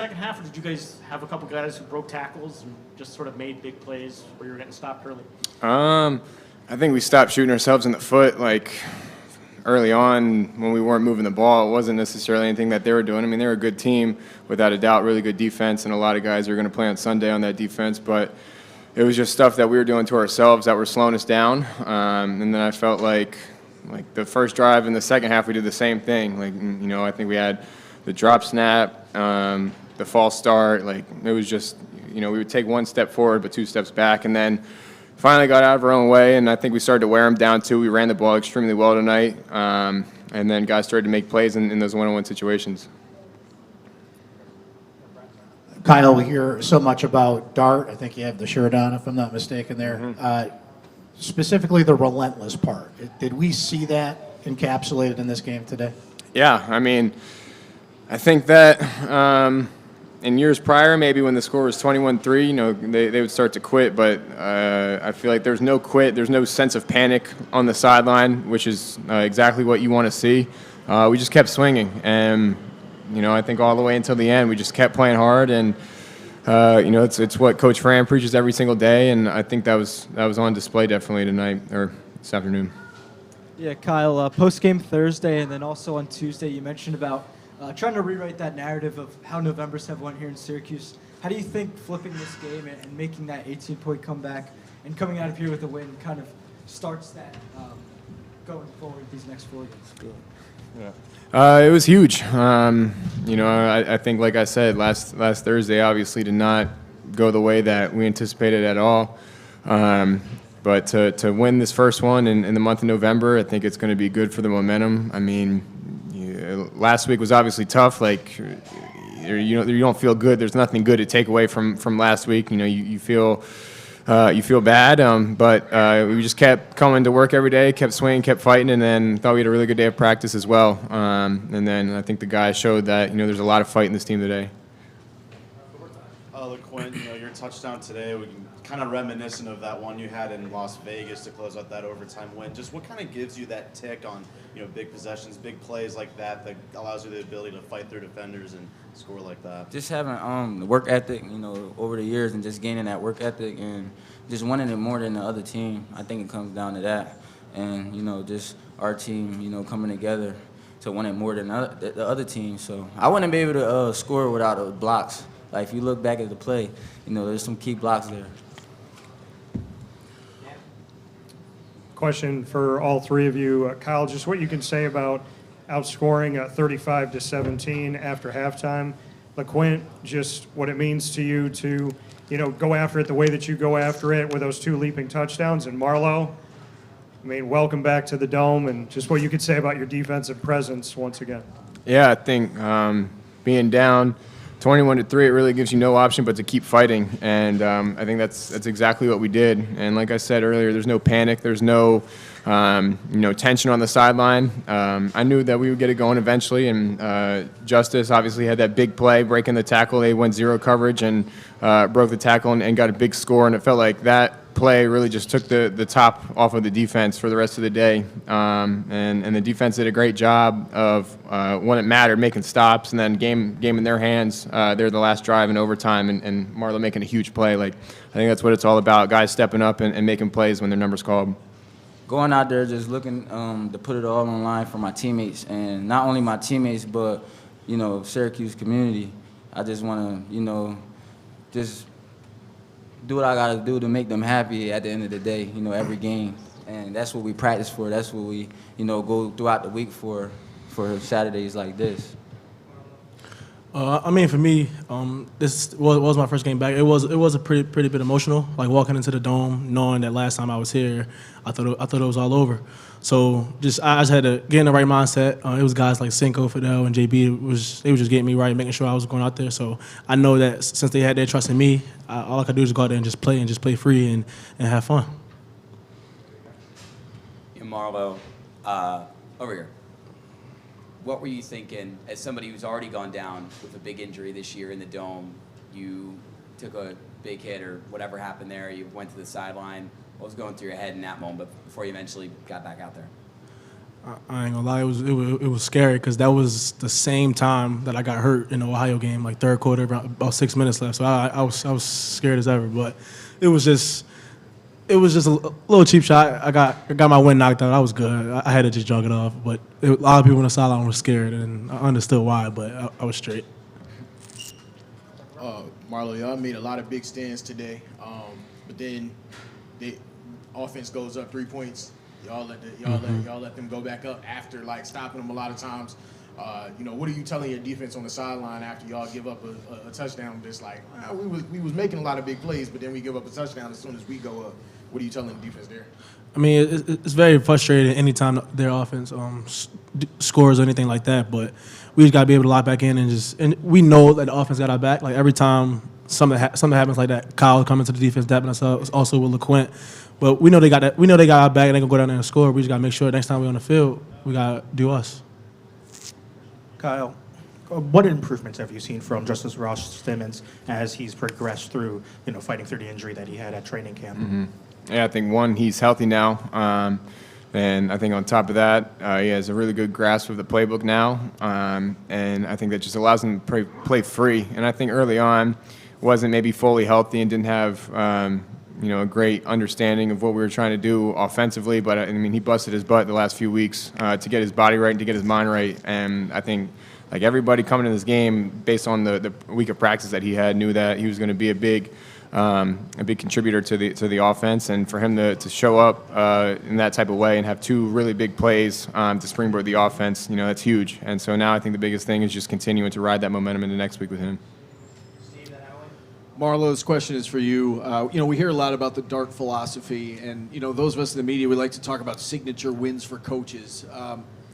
second half, or did you guys have a couple guys who broke tackles and just sort of made big plays where you were getting stopped early? I think we stopped shooting ourselves in the foot like early on when we weren't moving the ball. It wasn't necessarily anything that they were doing. I mean, they're a good team, without a doubt, really good defense, and a lot of guys are going to play on Sunday on that defense. But it was just stuff that we were doing to ourselves that were slowing us down. And then I felt like the first drive and the second half, we did the same thing. I think we had the drop snap, the false start. It was just, we would take one step forward but two steps back, and then finally got out of our own way, and I think we started to wear them down too. We ran the ball extremely well tonight, and then guys started to make plays in those one-on-one situations. Kyle, we hear so much about Dart. I think you have the shirt on, if I'm not mistaken there. Mm-hmm. Specifically the relentless part. Did we see that encapsulated in this game today? Yeah, I mean, I think that in years prior, maybe when the score was 21-3, they would start to quit. But I feel like there's no quit. There's no sense of panic on the sideline, which is exactly what you want to see. We just kept swinging. And, I think all the way until the end, we just kept playing hard. And, it's what Coach Fran preaches every single day. And I think that was on display definitely tonight or this afternoon. Yeah, Kyle, post-game Thursday and then also on Tuesday, you mentioned about trying to rewrite that narrative of how Novembers have won here in Syracuse. How do you think flipping this game and making that 18-point comeback and coming out of here with a win kind of starts that going forward these next 4 games? It was huge. I think, like I said, last Thursday obviously did not go the way that we anticipated at all. But to win this first one in the month of November, I think it's going to be good for the momentum. I mean, last week was obviously tough. You don't feel good. There's nothing good to take away from last week. You feel bad. But we just kept coming to work every day, kept swinging, kept fighting, and then thought we had a really good day of practice as well. And then I think the guys showed that there's a lot of fight in this team today. LeQuint, your touchdown today, we can kind of reminiscent of that one you had in Las Vegas to close out that overtime win. Just what kind of gives you that tick on big possessions, big plays like that allows you the ability to fight through defenders and score like that? Just having the work ethic, over the years, and just gaining that work ethic and just wanting it more than the other team. I think it comes down to that, and just our team, coming together to win it more than the other team. So I wouldn't be able to score without the blocks. Like if you look back at the play, there's some key blocks there. Question for all three of you. Kyle, just what you can say about outscoring 35-17 after halftime. LeQuint, just what it means to you to, go after it the way that you go after it with those two leaping touchdowns. And Marlowe, welcome back to the Dome, and just what you could say about your defensive presence once again. Yeah, I think being down 21-3, it really gives you no option but to keep fighting, and I think that's exactly what we did. And like I said earlier, there's no panic, there's no tension on the sideline. I knew that we would get it going eventually, and Justus obviously had that big play, breaking the tackle. They went zero coverage and broke the tackle and got a big score, and it felt like that play really just took the top off of the defense for the rest of the day. And the defense did a great job of, when it mattered, making stops, and then game in their hands. They're the last drive in overtime, and Marlowe making a huge play. I think that's what it's all about, guys stepping up and making plays when their number's called. Going out there just looking to put it all on line for my teammates, and not only my teammates, but, Syracuse community. I just want to, just do what I got to do to make them happy at the end of the day, every game. And that's what we practice for. That's what we, go throughout the week for Saturdays like this. For me, this was my first game back. It was a pretty bit emotional. Walking into the Dome, knowing that last time I was here, I thought it was all over. So I just had to get in the right mindset. It was guys like Cinco, Fidel, and JB. They were just getting me right, making sure I was going out there. So I know that since they had their trust in me, all I could do is go out there and just play free and have fun. Marlowe, over here. What were you thinking as somebody who's already gone down with a big injury this year in the Dome? You took a big hit or whatever happened there. You went to the sideline. What was going through your head in that moment before you eventually got back out there? I ain't gonna lie, it was scary because that was the same time that I got hurt in the Ohio game, like third quarter, about 6 minutes left. So I was scared as ever, but it was just a little cheap shot. I got my win knocked out. I was good. I had to just jog it off, but a lot of people on the sideline were scared, and I understood why, but I was straight. Marlowe, y'all made a lot of big stands today, but then the offense goes up 3 points. Y'all let them go back up after like stopping them a lot of times. What are you telling your defense on the sideline after y'all give up a touchdown? Just like we was making a lot of big plays, but then we give up a touchdown as soon as we go up. What are you telling the defense there? I mean, it's very frustrating anytime their offense scores or anything like that. But we just got to be able to lock back in and we know that the offense got our back. Like every time something happens like that, Kyle coming to the defense, dapping us up. Also with LeQuint, but we know they got that. We know they got our back, and they gonna go down there and score. We just got to make sure next time we're on the field, we got to do us. Kyle, what improvements have you seen from Justus Ross-Simmons as he's progressed through, fighting through the injury that he had at training camp? Mm-hmm. Yeah, I think one, he's healthy now, and I think on top of that, he has a really good grasp of the playbook now, and I think that just allows him to play free. And I think early on, wasn't maybe fully healthy and didn't have a great understanding of what we were trying to do offensively. But I mean, he busted his butt the last few weeks to get his body right and to get his mind right. And I think like everybody coming to this game, based on the week of practice that he had, knew that he was going to be a big contributor to the offense. And for him to show up in that type of way and have two really big plays to springboard the offense, that's huge. And so now I think the biggest thing is just continuing to ride that momentum into next week with him. Marlowe's question is for you. We hear a lot about the DART philosophy, and those of us in the media, we like to talk about signature wins for coaches.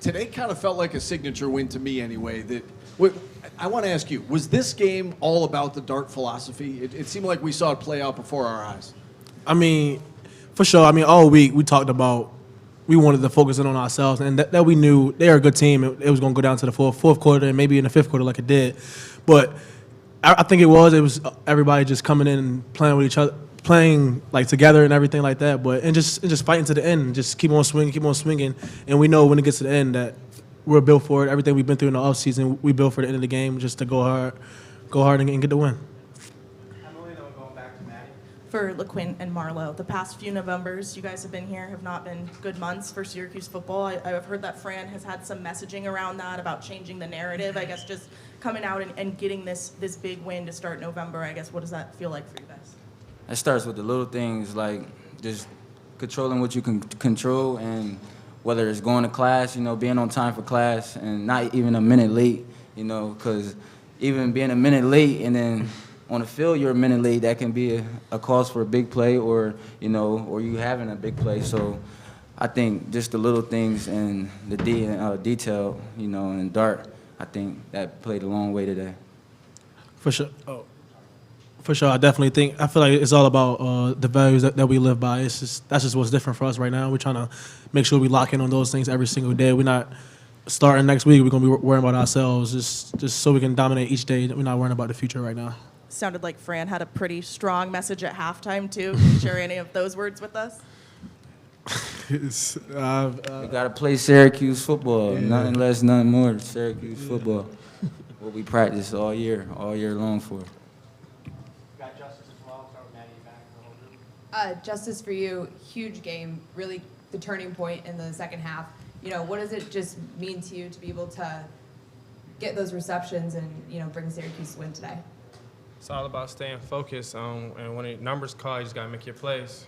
Today kind of felt like a signature win to me, anyway. I want to ask you: was this game all about the DART philosophy? It seemed like we saw it play out before our eyes. I mean, for sure. I mean, all week we talked about we wanted to focus in on ourselves, and that we knew they are a good team. It was going to go down to the fourth quarter, and maybe in the fifth quarter like it did, but. I think it was everybody just coming in and playing with each other, playing like together and everything like that. But and just fighting to the end, just keep on swinging. And we know when it gets to the end that we're built for it. Everything we've been through in the offseason, we built for the end of the game, just to go hard and get the win. For LeQuint and Marlowe, the past few Novembers you guys have been here have not been good months for Syracuse football. I've heard that Fran has had some messaging around that about changing the narrative. I guess just coming out and getting this big win to start November. I guess what does that feel like for you guys? It starts with the little things, like just controlling what you can control, and whether it's going to class, being on time for class, and not even a minute late, because even being a minute late and then on the field you're a minute late, that can be a cause for a big play, or or you having a big play. So I think just the little things and the detail, and DART, I think that played a long way today. For sure. For sure, I definitely think. I feel like it's all about the values that we live by. That's just what's different for us right now. We're trying to make sure we lock in on those things every single day. We're not starting next week. We're gonna be worrying about ourselves, just so we can dominate each day. We're not worrying about the future right now. Sounded like Fran had a pretty strong message at halftime too. Can you share any of those words with us? We got to play Syracuse football, nothing less, nothing more. Syracuse football, what we practice all year long for. Got Justus as well. Start with Maddie back the whole group. Justus, for you, huge game, really the turning point in the second half. What does it just mean to you to be able to get those receptions and bring Syracuse to win today? It's all about staying focused, and when the numbers call, you just gotta make your plays.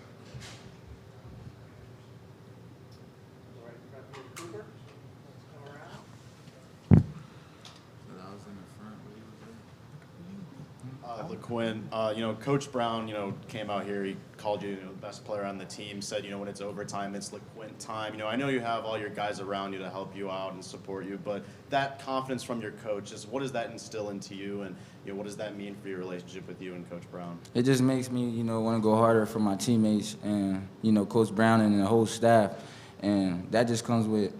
LeQuint, Coach Brown, came out here. He called you, the best player on the team. Said, when it's overtime, it's LeQuint time. I know you have all your guys around you to help you out and support you, but that confidence from your coach, what does that instill into you, and what does that mean for your relationship with you and Coach Brown? It just makes me, want to go harder for my teammates and Coach Brown and the whole staff, and that just comes with,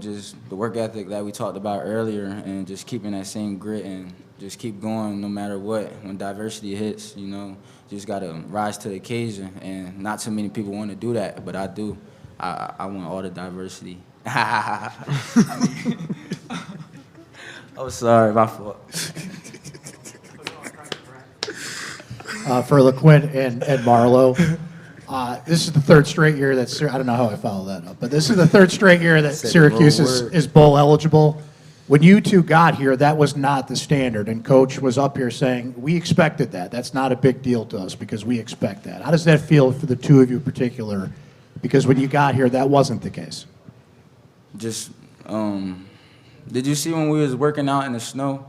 just the work ethic that we talked about earlier, and just keeping that same grit and just keep going no matter what. When diversity hits, just got to rise to the occasion, and not too many people want to do that, but I do. I want all the diversity. Oh, sorry, my fault. For LeQuint and Marlowe. This is the third straight year that I don't know how I followed that up, but this is the third straight year that Syracuse is bowl eligible. When you two got here, that was not the standard, and Coach was up here saying, we expected that. That's not a big deal to us because we expect that. How does that feel for the two of you in particular? Because when you got here, that wasn't the case. Just, did you see when we was working out in the snow?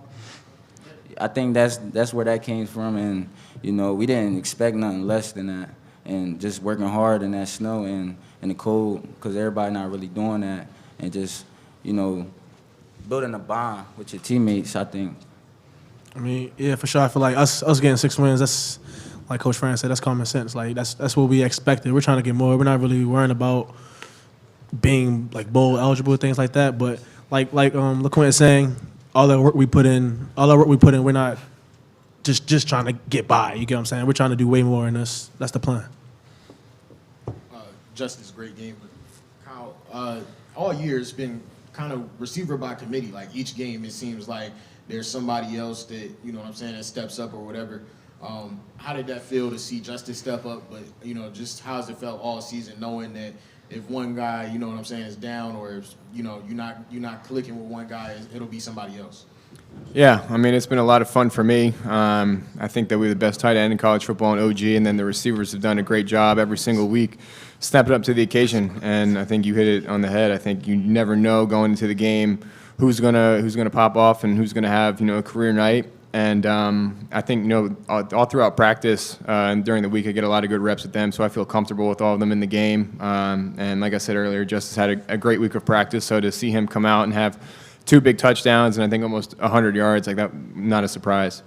I think that's where that came from, and you know, we didn't expect nothing less than that. And just working hard in that snow and in the cold, because everybody not really doing that, and just, you know, building a bond with your teammates, I think. I mean, yeah, for sure. I feel like us getting 6 wins, that's, like Coach Fran said, that's common sense. Like, that's what we expected. We're trying to get more. We're not really worrying about being, like, bowl eligible, things like that. But like LeQuint is saying, all that work we put in, we're not just trying to get by. You get what I'm saying? We're trying to do way more in this. That's the plan. Justus, great game. But Kyle, all year it's been kind of receiver by committee. Like each game, it seems like there's somebody else that, you know what I'm saying, that steps up or whatever. How did that feel to see Justus step up? But, you know, just how's it felt all season knowing that if one guy, you know what I'm saying, is down, or if, you know, you're not clicking with one guy, it'll be somebody else? Yeah, I mean, it's been a lot of fun for me. I think that we're the best tight end in college football in OG, and then the receivers have done a great job every single week, stepping up to the occasion. And I think you hit it on the head. I think you never know going into the game who's gonna pop off and who's gonna have, you know, a career night. And I think, you know, all throughout practice and during the week, I get a lot of good reps with them, so I feel comfortable with all of them in the game. And like I said earlier, Justus had a great week of practice, so to see him come out and have 2 big touchdowns and I think almost 100 yards, like that, not a surprise.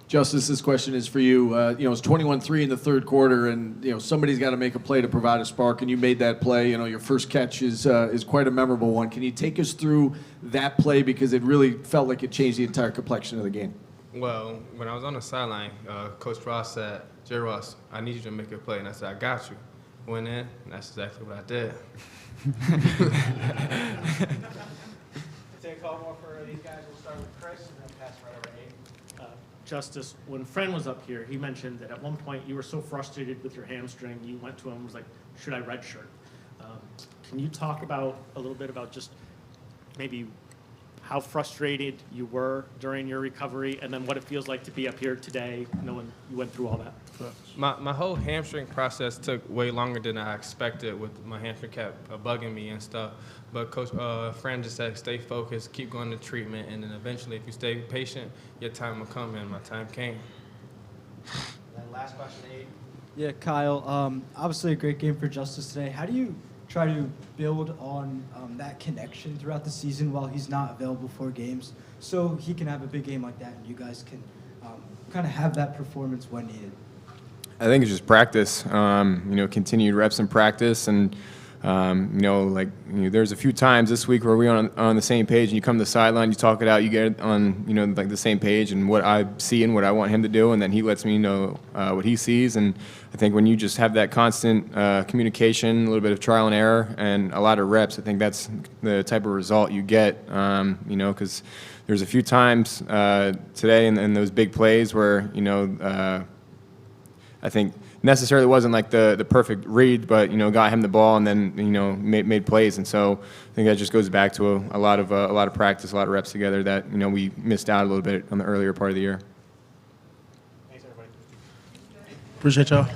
Justus, this question is for you. You know, it's 21-3 in the third quarter, and you know somebody's got to make a play to provide a spark, and you made that play. You know, your first catch is quite a memorable one. Can you take us through that play, because it really felt like it changed the entire complexion of the game? Well, when I was on the sideline, Coach Ross said, "J. Ross, I need you to make a play," and I said, "I got you." Went in, and that's exactly what I did. Take a call more for these guys. We'll start with Chris and then pass right over to Abe. Justus, when Fren was up here, he mentioned that at one point you were so frustrated with your hamstring, you went to him and was like, should I redshirt? Can you talk about a little bit about just maybe how frustrated you were during your recovery, and then what it feels like to be up here today knowing you went through all that? My whole hamstring process took way longer than I expected, with my hamstring kept bugging me and stuff. But Coach Fran just said, stay focused, keep going to treatment, and then eventually, if you stay patient, your time will come, and my time came. And then last question, Abe. Yeah, Kyle, obviously a great game for Justus today. How do you try to build on that connection throughout the season while he's not available for games, so he can have a big game like that and you guys can kind of have that performance when needed? I think it's just practice, you know, continued reps in practice. And, you know, like, you know, there's a few times this week where we're on the same page, and you come to the sideline, you talk it out, you get on, you know, like the same page and what I see and what I want him to do, and then he lets me know what he sees. And I think when you just have that constant communication, a little bit of trial and error, and a lot of reps, I think that's the type of result you get, you know, because there's a few times today in those big plays where, you know, I think necessarily wasn't like the perfect read, but, you know, got him the ball and then, you know, made plays. And so I think that just goes back to a lot of practice, a lot of reps together that, you know, we missed out a little bit on the earlier part of the year. Thanks, everybody. Appreciate y'all.